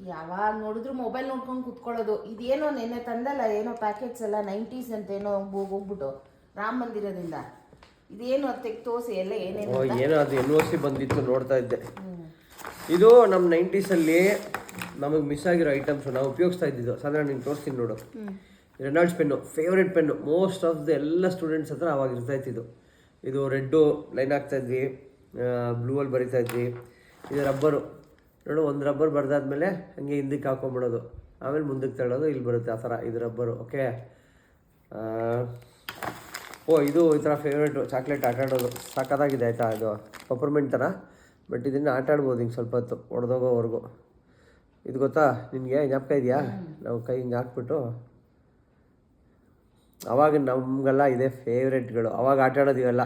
ಯಾವಾಗ ನೋಡಿದ್ರು ಮೊಬೈಲ್ ನೋಡ್ಕೊಂಡು ಕುತ್ಕೊಳ್ಳೋದು. ಇದೇನೋ ನೆನ್ನೆ ತಂದಲ್ಲ ಏನೋ ಪ್ಯಾಕೆಟ್ಸ್ ಎಲ್ಲ 90s ಅಂತ ಏನೋ ಹೋಗ್ಬಿಟ್ಟು ರಾಮ ಮಂದಿರದಿಂದ. ಇದೇನು ಅದು ತೆಗ್ದು ತೋರಿಸಿ ಎಲ್ಲ ಏನೇನು ಏನೋ ಅದು NOC ಬಂದಿತ್ತು ನೋಡ್ತಾ ಇದ್ದೆ. ಇದು ನಮ್ಮ 90sಲ್ಲಿ ನಮಗೆ ಮಿಸ್ ಆಗಿರೋ ಐಟಮ್ಸ್ ನಾವು ಉಪಯೋಗಿಸ್ತಾ ಇದ್ದಿದ್ದು. ಸಾಧಾರಣ ನೀನು ತೋರಿಸ್ತೀನಿ ನೋಡು. Reynolds pen favourite pen, most of the ಎಲ್ಲ ಸ್ಟೂಡೆಂಟ್ಸ್ ಹತ್ರ ಅವಾಗ ಇರ್ತಾ ಇತ್ತಿದ್ದು. ಇದು ರೆಡ್ಡು ಲೈನ್ ಹಾಕ್ತಾಯಿದ್ವಿ, ಬ್ಲೂವಲ್ಲಿ ಬರಿತಾ ಇದ್ವಿ. ಇದು ರಬ್ಬರು ನೋಡು, ಒಂದು ರಬ್ಬರ್ ಬರೆದಾದ್ಮೇಲೆ ಹಂಗೆ ಹಿಂದಕ್ಕೆ ಹಾಕೊಂಬಿಡೋದು, ಆಮೇಲೆ ಮುಂದಕ್ಕೆ ತಳ್ಳೋದು, ಇಲ್ಲಿ ಬರುತ್ತೆ ಆ ಥರ. ಇದು ರಬ್ಬರು. ಓಕೆ. ಇದು ಈ ಥರ ಫೇವ್ರೇಟು ಚಾಕ್ಲೇಟ್ ಆಟಾಡೋದು ಸಾಕಾಗಿದೆ ಆಯಿತಾ. ಇದು ಪಪರ್ಮೆಂಟ್ ಥರ, ಬಟ್ ಇದನ್ನು ಆಟಾಡ್ಬೋದು ಹಿಂಗೆ ಸ್ವಲ್ಪ ಹೊತ್ತು ಹೊಡೆದೋಗೋವರೆಗೂ. ಇದು ಗೊತ್ತಾ ನಿನಗೆ, ಜ್ಞಾಪಕ ಇದೆಯಾ? ನಾವು ಕೈ ಹಿಂಗೆ ಹಾಕ್ಬಿಟ್ಟು ಅವಾಗ ನಮಗೆಲ್ಲ ಇದೇ ಫೇವ್ರೇಟ್ಗಳು. ಅವಾಗ ಆಟಾಡೋದು ಇವೆಲ್ಲ.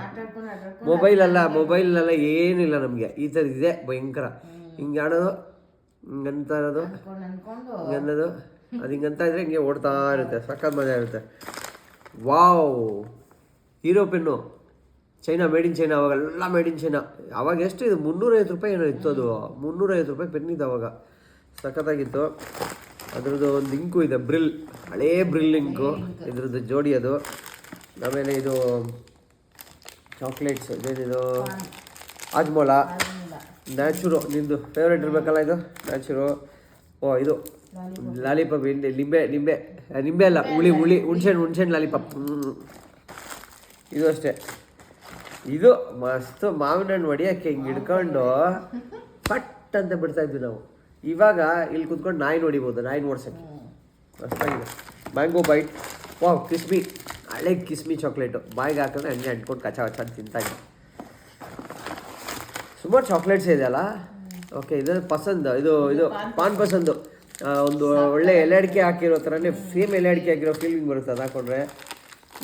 ಮೊಬೈಲೆಲ್ಲ ಏನಿಲ್ಲ ನಮಗೆ. ಈ ಥರ ಇದೆ ಭಯಂಕರ. ಹಿಂಗೆ ಆಡೋದು, ಹಿಂಗಂತ ಇರೋದು, ಹಿಂಗೆ ಅನ್ನೋದು, ಅದು ಹಿಂಗಂತ ಇದ್ರೆ ಹಿಂಗೆ ಓಡ್ತಾ ಇರುತ್ತೆ. ಸಖತ್ ಮಜಾ ಇರುತ್ತೆ. Wow, hero pen, China, made in China. ಅವಾಗೆಲ್ಲ ಮೇಡ್ ಇನ್ ಚೈನಾ. ಅವಾಗ ಎಷ್ಟು ಇದು 350 ರೂಪಾಯಿ ಏನೋ ಇತ್ತು. ಅದು 350 ರೂಪಾಯಿ ಪೆನ್ ಇತ್ತು ಅವಾಗ. ಸಖತ್ತಾಗಿತ್ತು. ಅದ್ರದ್ದು ಒಂದು ಇಂಕು ಇದೆ, ಬ್ರಿಲ್, ಹಳೇ ಬ್ರಿಲ್ ಇಂಕು, ಇದ್ರದ್ದು ಜೋಡಿ ಅದು. ಆಮೇಲೆ ಇದು ಚಾಕ್ಲೇಟ್ಸ್, ಇದೇನಿದು ಆಜ್ಮೋಲಾ, ನ್ಯಾಚುರೋ. ನಿಂದು ಫೇವ್ರೇಟ್ ಇರಬೇಕಲ್ಲ ಇದು, ನ್ಯಾಚುರೋ. ಇದು ಲಾಲಿಪಾಪ್, ನಿಂಬೆ ಅಲ್ಲ, ಹುಣ್ಸೆಹಣ್ಣು ಲಾಲಿಪಾಪ್. ಇದು ಅಷ್ಟೇ. ಇದು ಮಸ್ತು ಮಾವಿನ ಹಣ್ಣು ಹೊಡಿಯೋಕ್ಕೆ ಹಿಂಗೆ ಹಿಡ್ಕೊಂಡು ಪಟ್ ಅಂತ ಬಿಡ್ತಾಯಿದ್ವಿ ನಾವು. ಇವಾಗ ಇಲ್ಲಿ ಕುತ್ಕೊಂಡು ನಾಯಿ ನೋಡಿಬೋದು, ನಾಯಿ ಓಡ್ಸೋಕ್ಕೆ ಮಸ್ತಾಗಿದೆ. ಮ್ಯಾಂಗೋ ಬೈಟ್, ವಾವ್, ಕಿಸ್ಮಿ, ಹಳೆ ಕಿಸ್ಮಿ ಚಾಕ್ಲೇಟು. ಬಾಯಿಗೆ ಹಾಕಿದ್ರೆ ಹಂಗೆ ಅಂಟ್ಕೊಂಡು ಕಚ್ಚ ತಿಂತಾಯಿದ್ದೆ. ಸುಮಾರು ಚಾಕ್ಲೇಟ್ಸ್ ಇದೆಯಲ್ಲ. ಓಕೆ, ಇದು ಪಸಂದ್, ಇದು ಪಾನ್ ಪಸಂದು. ಒಂದು ಒಳ್ಳೆ ಎಲೆ ಅಡಿಕೆ ಹಾಕಿರೋ ಥರನೇ ಸೇಮ್ ಎಲೆ ಅಡಿಕೆ ಹಾಕಿರೋ ಫೀಲಿಂಗ್ ಬರುತ್ತೆ ಅದು ಹಾಕ್ಕೊಂಡ್ರೆ.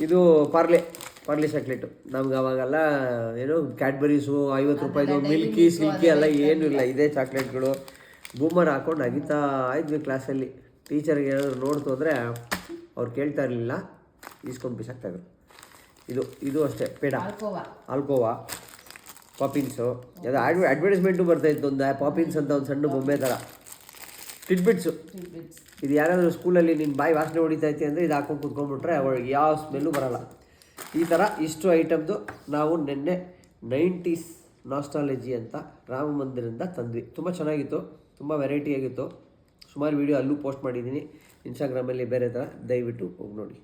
ಇದು ಪಾರ್ಲೆ ಚಾಕ್ಲೇಟು. ನಮ್ಗೆ ಅವಾಗೆಲ್ಲ ಏನೋ ಕ್ಯಾಡ್ಬರೀಸು 50 ರೂಪಾಯಿದು, ಮಿಲ್ಕಿ ಸಿಲ್ಕಿ ಎಲ್ಲ ಏನೂ ಇಲ್ಲ. ಇದೇ ಚಾಕ್ಲೇಟ್ಗಳು ಬೂಮರ್ ಹಾಕ್ಕೊಂಡು ಅಗಿತಾ ಇದ್ವಿ ಕ್ಲಾಸಲ್ಲಿ. ಟೀಚರ್ಗೆ ಏನಾದರೂ ನೋಡ್ತು ಅಂದರೆ ಅವ್ರು ಕೇಳ್ತಾ ಇರಲಿಲ್ಲ, ಈಸ್ಕೊಂಡು ಬಿಸಾಕ್ತಾಯಿದ್ರು. ಇದು ಅಷ್ಟೇ ಪೇಡ, ಆಲ್ಕೋವಾ, ಪಾಪಿನ್ಸು. ಅದು ಅಡ್ವರ್ಟೈಸ್ಮೆಂಟು ಬರ್ತಾಯಿತ್ತು, ಒಂದು ಪಾಪಿನ್ಸ್ ಅಂತ ಒಂದು ಸಣ್ಣ ಬೊಂಬೆ ಥರ. ಟಿಡ್ಬಿಟ್ಸು. ಇದು ಯಾರಾದರೂ ಸ್ಕೂಲಲ್ಲಿ ನಿನ್ನ ಬಾಯಿ ವಾಸನೆ ಹೊಡಿತೈತಿ ಅಂದರೆ ಇದು ಹಾಕೊಂಡು ಕುತ್ಕೊಂಡ್ಬಿಟ್ರೆ ಅವಳಿಗೆ ಯಾವ ಸ್ಮೆಲ್ಲು ಬರೋಲ್ಲ. ಈ ಥರ ಇಷ್ಟು ಐಟಮ್ದು ನಾವು ನಿನ್ನೆ 90s ನಾಸ್ಟಾಲಜಿ ಅಂತ ರಾಮ ಮಂದಿರದಿಂದ ತಂದ್ವಿ. ತುಂಬ ಚೆನ್ನಾಗಿತ್ತು, ತುಂಬ ವೆರೈಟಿ ಆಗಿತ್ತು. ಸುಮಾರು ವೀಡಿಯೋ ಅಲ್ಲೂ ಪೋಸ್ಟ್ ಮಾಡಿದ್ದೀನಿ ಇನ್ಸ್ಟಾಗ್ರಾಮಲ್ಲಿ ಬೇರೆ ಥರ. ದಯವಿಟ್ಟು ಹೋಗಿ ನೋಡಿ.